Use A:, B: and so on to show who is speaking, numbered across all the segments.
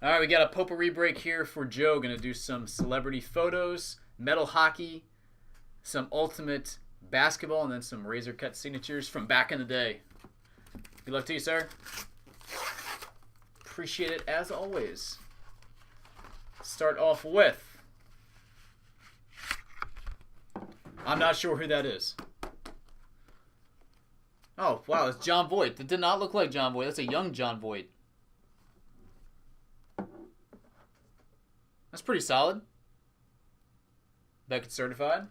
A: All right, we got a potpourri break here for Joe. Going to do some celebrity photos, metal hockey, some ultimate basketball, and then some razor cut signatures from back in the day. Good luck to you, sir. Appreciate it as always. Start off with... I'm not sure who that is. Oh, wow, it's John Voight. That did not look like John Voight. That's a young John Voight. That's pretty solid. Beckett certified.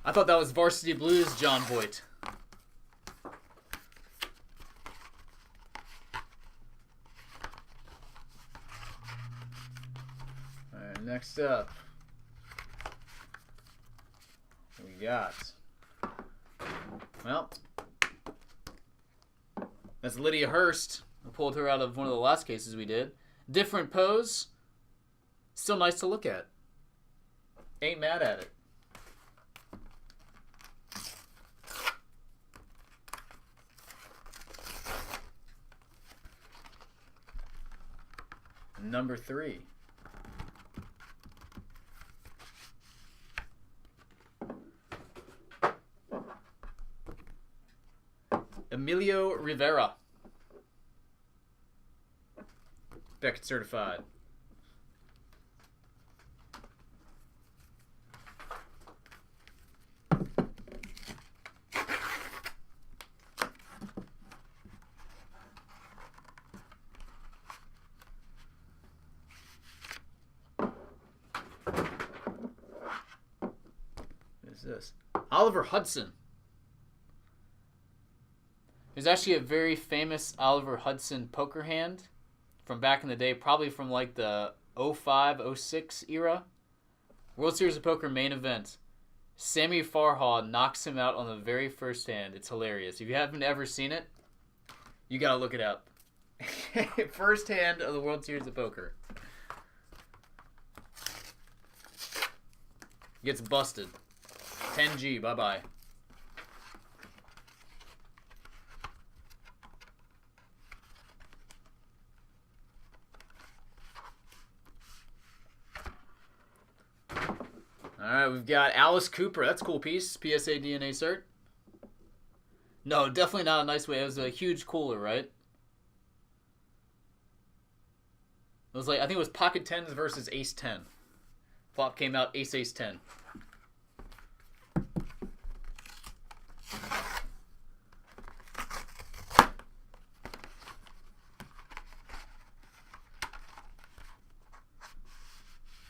A: I thought that was Varsity Blues John Voight. Alright, next up. We got... Well, that's Lydia Hurst. I pulled her out of one of the last cases we did. Different pose. Still nice to look at. Ain't mad at it. Number 3. Emilio Rivera. Beckett certified. What is this? Oliver Hudson. There's actually a very famous Oliver Hudson poker hand from back in the day, probably from like the 05, 06 era. World Series of Poker main event. Sammy Farha knocks him out on the very first hand. It's hilarious. If you haven't ever seen it, you gotta look it up. First hand of the World Series of Poker. Gets busted. 10G, bye-bye. Alright, we've got Alice Cooper. That's a cool piece. PSA DNA cert. No, definitely not a nice way. It was a huge cooler, right? It was like, I think it was Pocket 10s versus Ace 10. Flop came out Ace Ace 10.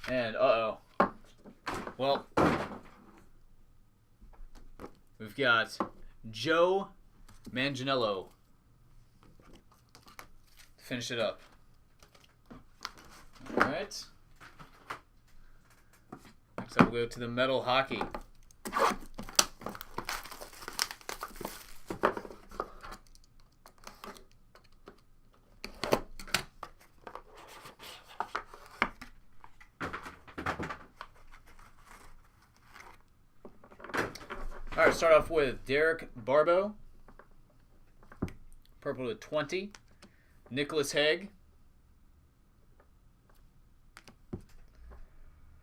A: And, uh-oh. Well, we've got Joe Manganiello. Finish it up. All right. Next up, we'll go to the metal hockey. All right, start off with Derek Barbeau, purple to 20. Nicholas Hague,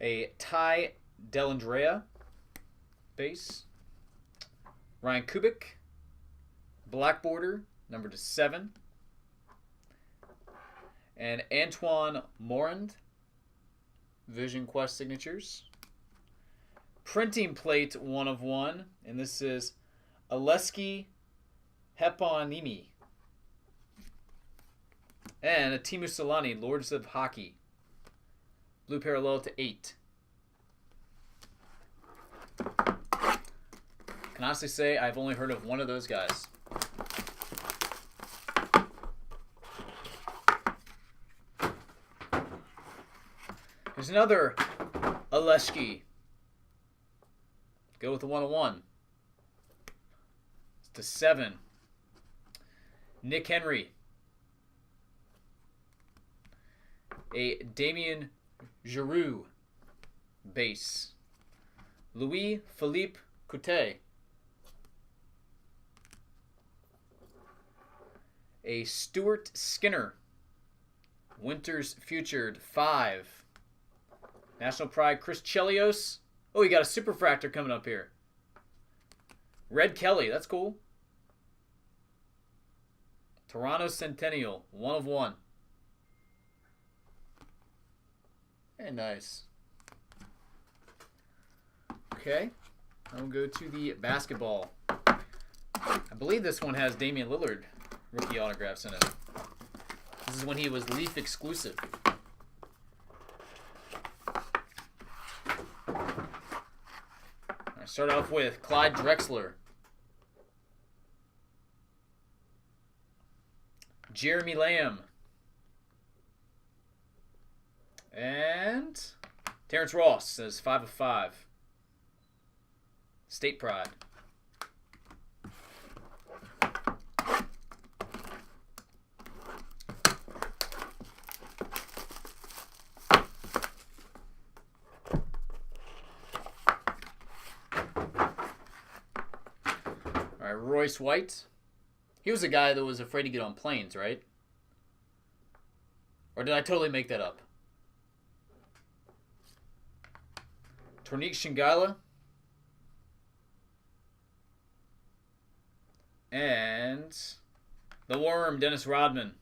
A: a Ty Dellandrea base. Ryan Kubik, black border, number to 7. And Antoine Morand, Vision Quest signatures. Printing plate 1 of 1, and this is Aleski Heponimi. And a Timu Solani, Lords of Hockey. Blue parallel to 8. Can honestly say I've only heard of one of those guys. There's another Aleski. Go with the 101. It's to 7. Nick Henry. A Damien Giroux base. Louis Philippe Coutet. A Stuart Skinner. Winters Futured 5. National Pride Chris Chelios. Oh, you got a Superfractor coming up here. Red Kelly, that's cool. Toronto Centennial, 1 of 1. Very nice. Okay, I'll go to the basketball. I believe this one has Damian Lillard rookie autographs in it. This is when he was Leaf exclusive. I start off with Clyde Drexler. Jeremy Lamb. And Terrence Ross says 5 of 5. State Pride. All right, Royce White. He was a guy that was afraid to get on planes, right? Or did I totally make that up? Tornique Shingala. And the Worm, Dennis Rodman.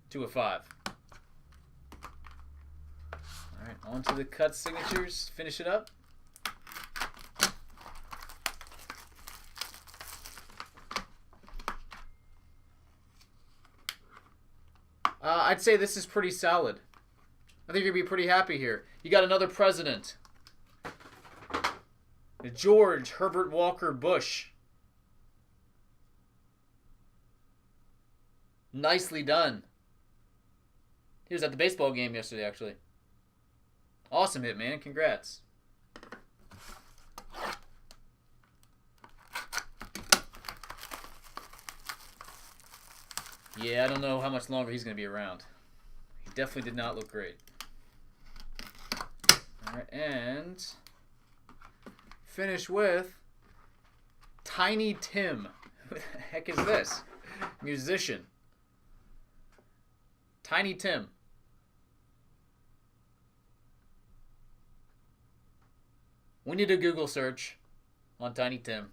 A: 2 of 5. All right, on to the cut signatures. Finish it up. I'd say this is pretty solid. I think you're going to be pretty happy here. You got another president. George Herbert Walker Bush. Nicely done. He was at the baseball game yesterday, actually. Awesome hit, man. Congrats. Yeah, I don't know how much longer he's going to be around. He definitely did not look great. All right, and finish with Tiny Tim. Who the heck is this? Musician. Tiny Tim. We need a Google search on Tiny Tim.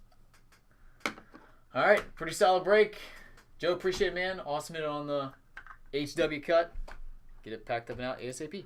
A: All right, pretty solid break. Joe, appreciate it, man. Awesome hit on the HW cut. Get it packed up and out ASAP.